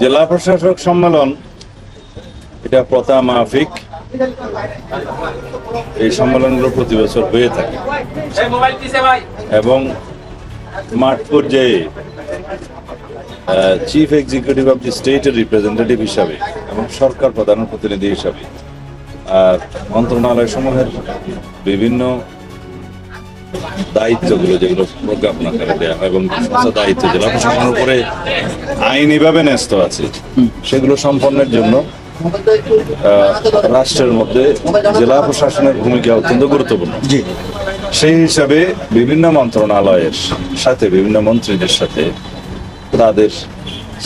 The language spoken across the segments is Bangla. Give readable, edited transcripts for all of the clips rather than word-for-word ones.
জেলা প্রশাসক সম্মেলন এটা প্রথা মাফিক এই সম্মেলনগুলো প্রতি বছর হয়ে থাকে এবং মাঠ পর্যায়ে চিফ এক্সিকিউটিভ অফ দি স্টেটের রিপ্রেজেন্টেটিভ হিসাবে এবং সরকার প্রধান প্রতিনিধি হিসাবে আর মন্ত্রণালয় সমূহের বিভিন্ন দায়িত্বগুলো যেগুলো প্রজ্ঞাপন আকারে দেওয়া হয় এবং সমস্ত দায়িত্ব জেলা প্রশাসনের উপরে আইনিভাবে ন্যস্ত আছে সেগুলো সম্পন্নের জন্য রাষ্ট্রের মধ্যে জেলা প্রশাসনের ভূমিকা অত্যন্ত গুরুত্বপূর্ণ। সেই হিসাবে বিভিন্ন মন্ত্রণালয়ের সাথে বিভিন্ন মন্ত্রীদের সাথে তাদের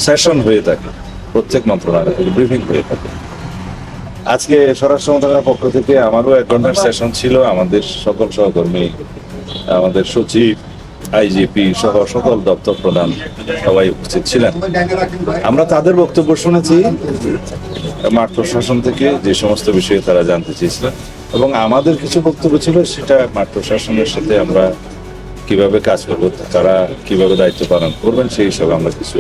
সেশন হয়ে থাকে, প্রত্যেক মন্ত্রণালয় থেকে ব্রিফিং হয়ে থাকে। আজকে স্বরাষ্ট্র মন্ত্রণালয়ের পক্ষ থেকে আমারও 1 ঘন্টার সেশন ছিল। আমাদের সকল সহকর্মী, আমাদের সচিব, আইজিপি সহ সকল দপ্তর প্রধান সবাই উপস্থিত ছিলেন। আমরা তাদের বক্তব্য শুনেছি মাঠ প্রশাসন থেকে, যে সমস্ত বিষয়ে তারা জানতে চেয়েছিলেন, এবং আমাদের কিছু বক্তব্য ছিল সেটা মাঠ প্রশাসনের সাথে আমরা কিভাবে কাজ করবো, তারা কিভাবে দায়িত্ব পালন করবেন সেই হিসাবে আমরা কিছু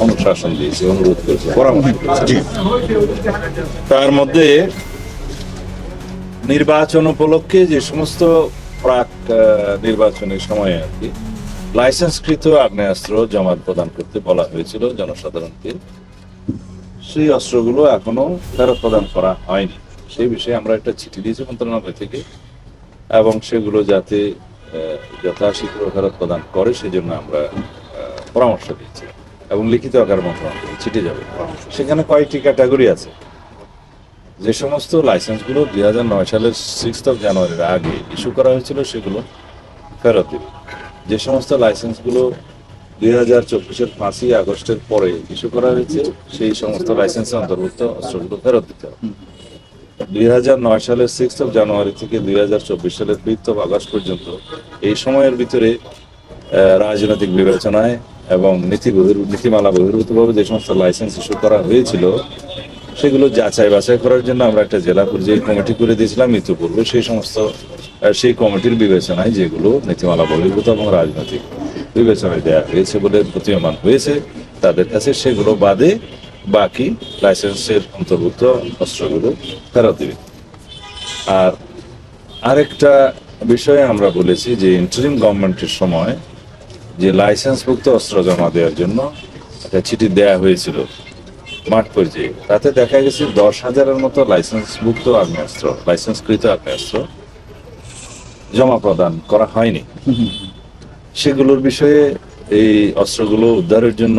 অনুশাসন দিয়েছি, অনুরোধ করেছি, পরামর্শ করেছি। তার মধ্যে নির্বাচন উপলক্ষে যে সমস্ত প্রাক নির্বাচনের সময়ে আর কি লাইসেন্সকৃত আগ্নেয়াস্ত্র জমা প্রদান করতে বলা হয়েছিল জনসাধারণকে, সেই অস্ত্রগুলো এখনো ফেরত প্রদান করা হয়নি। সেই বিষয়ে আমরা একটা চিঠি দিয়েছি মন্ত্রণালয় থেকে, এবং সেগুলো যাতে যথাশীঘ্র ফেরত প্রদান করে সেজন্য আমরা পরামর্শ দিয়েছি এবং লিখিত আকার মন্ত্রণালয়ে চিঠি যাবে। সেখানে কয়েকটি ক্যাটাগরি আছে। যে সমস্ত লাইসেন্সগুলো 2009 সালের 6 জানুয়ারির আগে ইস্যু করা হয়েছিল সেগুলো ফেরত দেবে। যে সমস্ত লাইসেন্সগুলো 2024-এর 5ই আগস্টের পরে ইস্যু করা হয়েছে সেই সমস্ত লাইসেন্সের অন্তর্ভুক্ত অস্ত্রগুলো ফেরত দিতে হবে। 2009 সালের 6 জানুয়ারি থেকে 2024 সালের 5 আগস্ট পর্যন্ত এই সময়ের ভিতরে রাজনৈতিক বিবেচনায় এবং নীতিমালা বহির্ভূতভাবে যে সমস্ত লাইসেন্স ইস্যু করা হয়েছিল সেগুলো যাচাই বাছাই করার জন্য আমরা একটা জেলা পর্যায়ে কমিটি করে দিয়েছিলাম ইতিপূর্বে। সেই কমিটির বিবেচনায় যেগুলো নীতিমালা বহির্ভূত এবং রাজনৈতিক বিবেচনায় দেওয়া হয়েছে বলে প্রতীয়মান হয়েছে তাদের কাছে সেগুলো বাদে বাকি লাইসেন্সের অন্তর্ভুক্ত অস্ত্রগুলো ফেরত দেবে। আর আরেকটা বিষয়ে আমরা বলেছি যে ইন্টারিম গভর্নমেন্টের সময় যে লাইসেন্সভুক্ত অস্ত্র জমা দেওয়ার জন্য একটা চিঠি দেওয়া হয়েছিল মাঠ পর্যায়ে, তাতে দেখা গেছে 10,000-এর মতো লাইসেন্সভুক্ত আগ্নেয়াস্ত্র, লাইসেন্সকৃত আগ্নেয়াস্ত্র জমা প্রদান করা হয়নি। সেগুলোর বিষয়ে এই অস্ত্রগুলো উদ্ধারের জন্য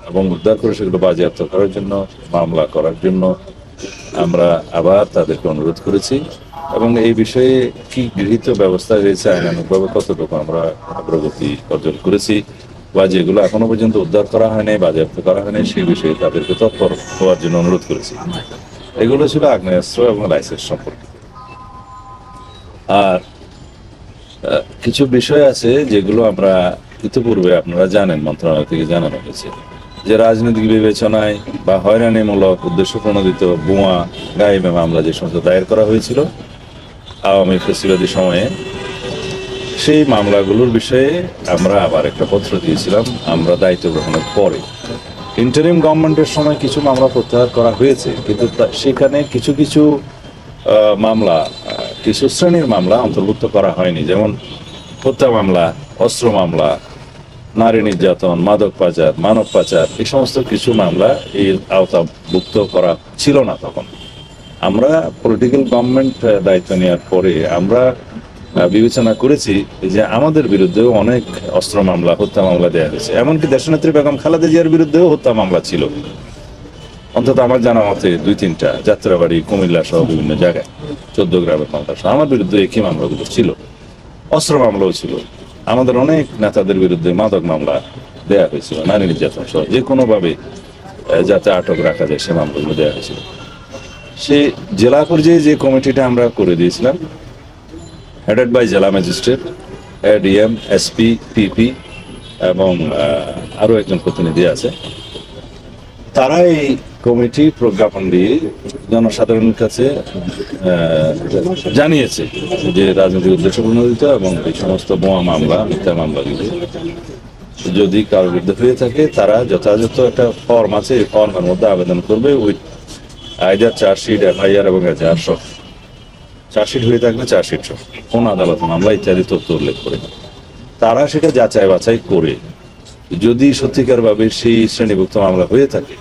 এবং উদ্ধার করে সেগুলো বাজেয়াপ্ত করার জন্য মামলা করার জন্য আমরা আবার তাদেরকে অনুরোধ করেছি, এবং এই বিষয়ে কি গৃহীত ব্যবস্থা রয়েছে আইনানুগভাবে কতটুকু আমরা অগ্রগতি অর্জন করেছি বা যেগুলো এখনো পর্যন্ত উদ্ধার করা হয়নি, বাজেয়াপ্ত করা হয়নি, সেই বিষয়ে তাদেরকে তৎপর হওয়ার জন্য অনুরোধ করেছি। এগুলো ছিল আগ্নেয়াস্ত্র এবং লাইসেন্স সম্পর্কিত। আর কিছু বিষয় আছে যেগুলো আমরা ইতিপূর্বে আপনারা জানেন, মন্ত্রণালয় থেকে জানানো হয়েছে যে রাজনৈতিক বিবেচনায় বা হয়রানিমূলক উদ্দেশ্য প্রণোদিত বোমা গায়েবে মামলা যে সমস্ত দায়ের করা হয়েছিল আওয়ামী ফেসিবাদী সময়ে, সেই মামলাগুলোর বিষয়ে আমরা আবার একটা পত্র দিয়েছিলাম আমরা দায়িত্ব গ্রহণের পরে। ইন্টারিম গভর্নমেন্টের সময় কিছু মামলা প্রত্যাহার করা হয়েছে, কিন্তু সেখানে কিছু কিছু মামলা, কিছু শ্রেণীর মামলা অন্তর্ভুক্ত করা হয়নি, যেমন হত্যা মামলা, অস্ত্র মামলা, নারী নির্যাতন, মাদক পাচার, মানব পাচার, এই সমস্ত কিছু মামলা এই আওতাভুক্ত করা ছিল না তখন। আমরা পলিটিক্যাল গভর্নমেন্ট দায়িত্ব নেওয়ার পরে আমরা বিবেচনা করেছি যে আমাদের বিরুদ্ধেও অনেক অস্ত্র মামলা, হত্যা মামলা দেওয়া হয়েছে। এমনকি দেশনেত্রী বেগম খালেদা জিয়ার বিরুদ্ধেও হত্যা মামলা ছিল, অন্তত আমার জানা মতে 2-3টা, যাত্রাবাড়ি, কুমিল্লা সহ বিভিন্ন জায়গায়, 14 গ্রামের মামলা সহ আমার বিরুদ্ধে একই মামলাগুলো ছিল। অস্ত্র মামলাও ছিল। আমাদের অনেক নেতাদের বিরুদ্ধে মাদক মামলা দেওয়া হয়েছিল, নারী নির্যাতন সহ যে কোনোভাবে যাতে আটক রাখা যায় সে মামলাগুলো দেওয়া হয়েছিল। সে জেলা পর্যায়ে যে কমিটিটা আমরা করে দিয়েছিলাম, হেডেড বাই জেলা ম্যাজিস্ট্রেট, এডিএম, এসপি, পিপি এবং আরও একজন প্রতিনিধি আছে, তারা এই কমিটি প্রজ্ঞাপন দিয়ে জনসাধারণের কাছে জানিয়েছে যে রাজনৈতিক উদ্দেশ্য প্রণোদিত এবং এই সমস্ত বোমা মামলা, মিথ্যা মামলাগুলো যদি কারোর বিরুদ্ধে হয়ে থাকে তারা যথাযথ একটা ফর্ম আছে, এই ফর্মের মধ্যে আবেদন করবে উইথ আইদার চার্জশিট, এফআইআর এবং এজাহার সহ। চার্জশিট হয়ে থাকলে চার্জশিট সহ, কোন আদালত মামলা ইত্যাদি তথ্য উল্লেখ করে তারা সেটা যাচাই বাছাই করে যদি সত্যিকার ভাবে সেই শ্রেণীভুক্ত মামলা হয়ে থাকে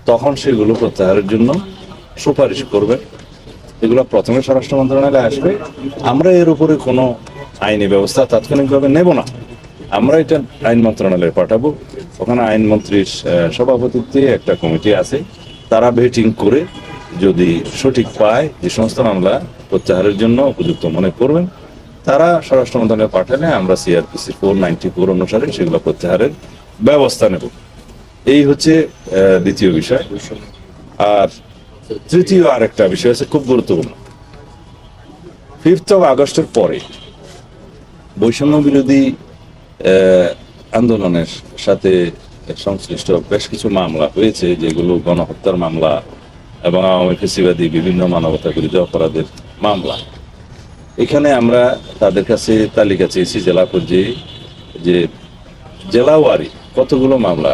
তখন সেগুলো প্রত্যাহারের জন্য সুপারিশ করবে। এগুলো প্রথমে স্বরাষ্ট্র মন্ত্রণালয়ে আসবে। আমরা এর উপরে কোনো আইনি ব্যবস্থা তাৎক্ষণিকভাবে নেব না, আমরা এটা আইন মন্ত্রণালয়ে পাঠাবো। ওখানে আইনমন্ত্রীর সভাপতিত্বে একটা কমিটি আছে, তারা ভেটিং করে যদি সঠিক পায় যে সমস্ত মামলা প্রত্যাহারের জন্য উপযুক্ত মনে করবেন তারা স্বরাষ্ট্র মন্ত্রণালয়ে পাঠালে আমরা সিআরপিসি 494 অনুসারে সেগুলো প্রত্যাহারের ব্যবস্থা নেব। এই হচ্ছে দ্বিতীয় বিষয়। আর তৃতীয় আরেকটা বিষয় আছে খুব গুরুত্বপূর্ণ। 5th আগস্টের পরে বৈষম্য বিরোধী আন্দোলনের সাথে সংশ্লিষ্ট বেশ কিছু মামলা হয়েছে, যেগুলো গণহত্যার মামলা এবং আওয়ামী ফ্যাসিবাদী বিভিন্ন মানবতা বিরোধী অপরাধের মামলা। এখানে আমরা তাদের কাছে তালিকা চেয়েছি জেলা পর্যায়ে, যে জেলাওয়ারি কতগুলো মামলা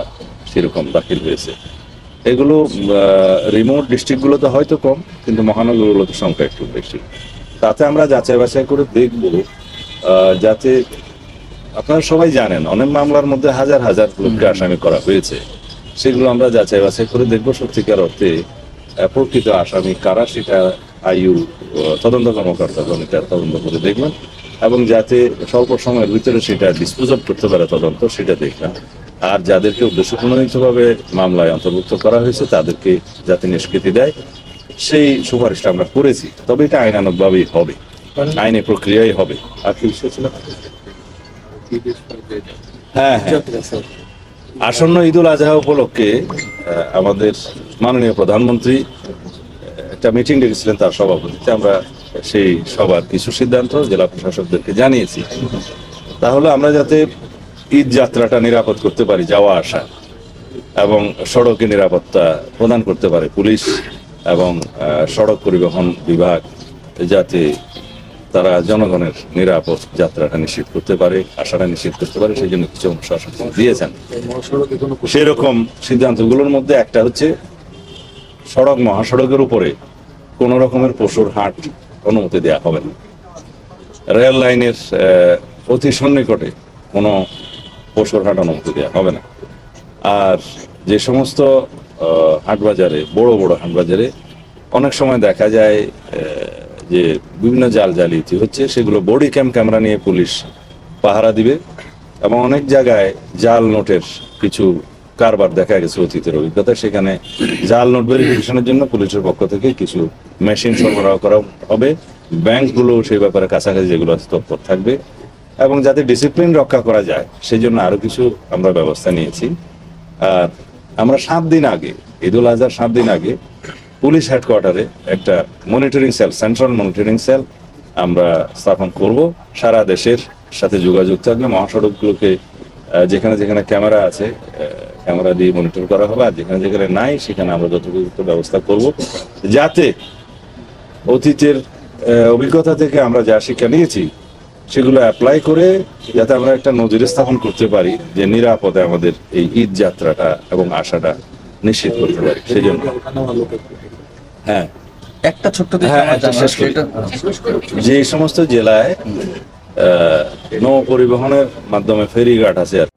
সেরকম দাখিল হয়েছে। এগুলো রিমোট ডিস্ট্রিক্টগুলোতে হয়তো কম, কিন্তু মহানগরগুলোতে সংখ্যা একটু বেশি। তাতে আমরা যাচাই বাছাই করে দেখব, যাতে আপনারা সবাই জানেন অনেক মামলার মধ্যে হাজার হাজার লোককে আসামি করা হয়েছে, সেগুলো আমরা যাচাই বাছাই করে দেখব সত্যিকার অর্থে প্রকৃত আসামি কারা, সেটা আইইউ তদন্ত কর্মকর্তাগণ এটা তদন্ত করে দেখবেন, এবং যাতে স্বল্প সময়ের ভিতরে সেটা ডিসপোজ অফ করতে পারে তদন্ত, সেটা দেখবেন। আর যাদেরকে উদ্দেশ্যপ্রণোদিতভাবে মামলায় অন্তর্ভুক্ত করা হয়েছে তাদেরকে যাতে নিষ্কৃতি দেয় সেই সুপারিশটা আমরা করেছি। তবে এটা আইনানুগভাবেই হবে, আইনি প্রক্রিয়াই হবে। আর কি বিষয় ছিল? হ্যাঁ, আসন্ন ঈদুল আজহা উপলক্ষে আমাদের মাননীয় প্রধানমন্ত্রী একটা মিটিং ডেকেছিলেন, তার সভাপতিত্বে আমরা সেই সবার কিছু সিদ্ধান্ত জেলা প্রশাসকদেরকে জানিয়েছি। তাহলে আমরা যাতে ঈদ যাত্রাটা নিরাপদ করতে পারি, যাওয়া আসা এবং সড়কে নিরাপত্তা প্রদান করতে পারে পুলিশ এবং সড়ক পরিবহন বিভাগ, যাতে তারা জনগণের নিরাপদ যাত্রাটা নিশ্চিত করতে পারে, আশাটা নিশ্চিত করতে পারে, সেই জন্য কিছু অনুশাসন দিয়েছেন। সেরকম সিদ্ধান্তগুলোর মধ্যে একটা হচ্ছে সড়ক মহাসড়কের উপরে কোন রকমের পশুর হাট অনুমতি দেওয়া হবে না। রেল লাইনের অতি সন্নিকটে কোনো পশুর হাট অনুমতি দেওয়া হবে না। আর যে সমস্ত হাটবাজারে, বড় বড় হাটবাজারে অনেক সময় দেখা যায় যে বিভিন্ন জালিয়াতি হচ্ছে, সেগুলো বডি ক্যামেরা নিয়ে পুলিশ পাহারা দিবে। এবং অনেক জায়গায় জাল নোটের কিছু কারবার দেখা গেছে অতীতের অভিজ্ঞতা, সেখানে জাল নোট ভেরিফিকেশনের জন্য পুলিশের পক্ষ থেকে কিছু মেশিন সরবরাহ করা হবে। ব্যাংকগুলো সেই ব্যাপারে কাছাকাছি যেগুলো আছে তৎপর থাকবে, এবং যাতে ডিসিপ্লিন রক্ষা করা যায় সেই জন্য আরো কিছু আমরা ব্যবস্থা নিয়েছি। আর আমরা 7 দিন আগে, ঈদুল আজহার 7 দিন আগে পুলিশ হেডকোয়ার্টারে একটা monitoring cell, central monitoring cell আমরা স্থাপন করব। সারা দেশের সাথে যোগাযোগ থাকবে, মহাসড়কগুলোকে যেখানে যেখানে ক্যামেরা আছে ক্যামেরা দিয়ে মনিটর করা হবে, আর যেখানে যেখানে নাই সেখানে আমরা যথোপযুক্ত ব্যবস্থা করব, যাতে অতীতের অভিজ্ঞতা থেকে আমরা যা শিক্ষা নিয়েছি সেগুলো অ্যাপ্লাই করে যাতে আমরা একটা নজির স্থাপন করতে পারি যে নিরাপদে আমাদের এই ঈদ যাত্রাটা এবং আশাটা নিশ্চিত করতে পারি। সেই জন্য হ্যাঁ একটা ছোট্ট যে সমস্ত জেলায় নৌ পরিবহনের মাধ্যমে ফেরিঘাট আছে আর